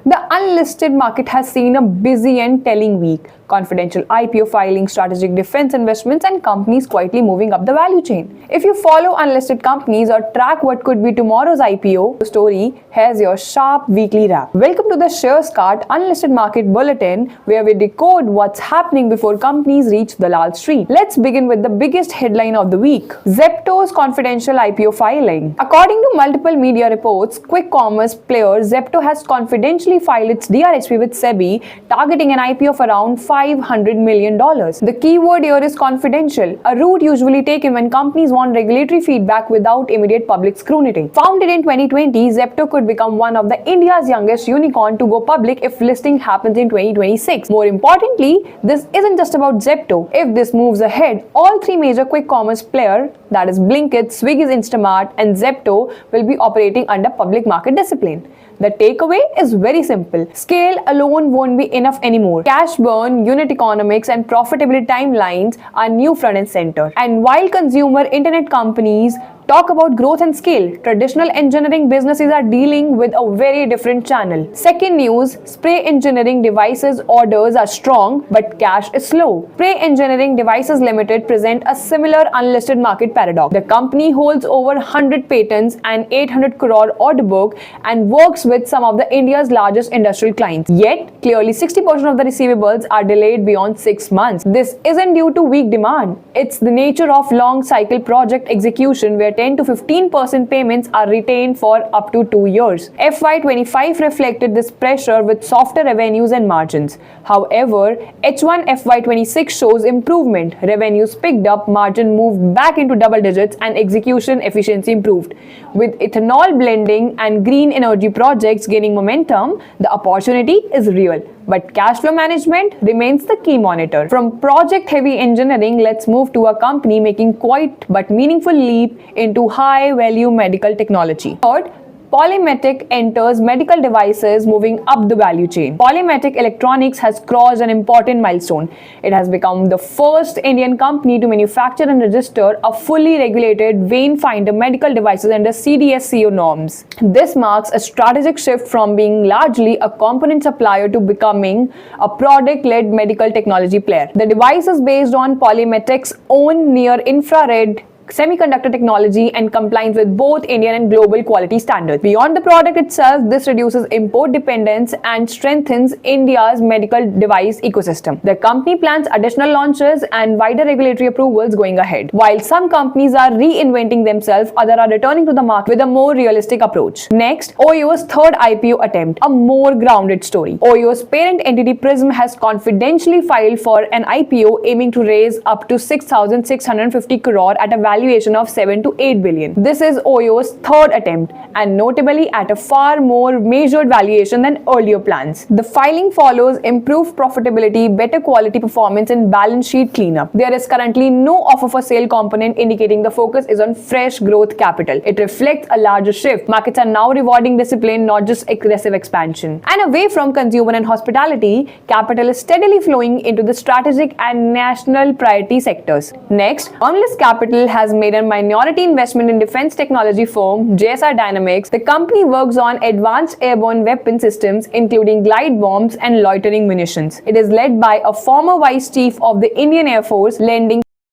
The unlisted market has seen a busy and telling week. Confidential IPO filing, strategic defense investments, and companies quietly moving up the value chain. If you follow unlisted companies or track what could be tomorrow's IPO story, here's your sharp weekly wrap. Welcome to the SharesCart Unlisted Market Bulletin, where we decode what's happening before companies reach the Lal Street. Let's begin with the biggest headline of the week: Zepto's confidential IPO filing. According to multiple media reports, quick commerce player Zepto has confidentially filed its DRHP with SEBI, targeting an IPO of around $500 million. The keyword here is confidential, a route usually taken when companies want regulatory feedback without immediate public scrutiny. Founded in 2020, Zepto could become one of the India's youngest unicorn to go public if listing happens in 2026. More importantly, this isn't just about Zepto. If this moves ahead, all three major quick commerce players, that is Blinkit, Swiggy's Instamart, and Zepto, will be operating under public market discipline. The takeaway is very simple. Scale alone won't be enough anymore. Cash burn, unit economics, and profitability timelines are new front and center. And while consumer internet companies talk about growth and scale, traditional engineering businesses are dealing with a very different channel. Second news, Spray Engineering Devices orders are strong, but cash is slow. Spray Engineering Devices Limited present a similar unlisted market paradox. The company holds over 100 patents and 800 crore order book and works with some of the India's largest industrial clients. Yet, clearly 60% of the receivables are delayed beyond 6 months. This isn't due to weak demand. It's the nature of long cycle project execution where 10 to 15% payments are retained for up to 2 years. FY25 reflected this pressure with softer revenues and margins. However, H1 FY26 shows improvement. Revenues picked up, margin moved back into double digits, and execution efficiency improved. With ethanol blending and green energy projects gaining momentum, the opportunity is real. But cash flow management remains the key monitor. From project-heavy engineering, let's move to a company making quite but meaningful leap into high-value medical technology. Third, Polymetic enters medical devices, moving up the value chain. Polymetic Electronics has crossed an important milestone. It has become the first Indian company to manufacture and register a fully regulated vein finder medical devices under CDSCO norms. This marks a strategic shift from being largely a component supplier to becoming a product-led medical technology player. The device is based on Polymetic's own near-infrared semiconductor technology and complies with both Indian and global quality standards. Beyond the product itself, this reduces import dependence and strengthens India's medical device ecosystem. The company plans additional launches and wider regulatory approvals going ahead. While some companies are reinventing themselves, others are returning to the market with a more realistic approach. Next, Oyo's third IPO attempt, a more grounded story. Oyo's parent entity Prism has confidentially filed for an IPO aiming to raise up to 6,650 crore at a valuation of 7 to 8 billion. This is Oyo's third attempt, and notably at a far more measured valuation than earlier plans. The filing follows improved profitability, better quality performance, and balance sheet cleanup. There is currently no offer for sale component, indicating the focus is on fresh growth capital. It reflects a larger shift. Markets are now rewarding discipline, not just aggressive expansion. And away from consumer and hospitality, capital is steadily flowing into the strategic and national priority sectors. Next, Boundless Capital has made a minority investment in defense technology firm JSR Dynamics. The company works on advanced airborne weapon systems, including glide bombs and loitering munitions. It is led by a former vice chief of the Indian Air Force, lending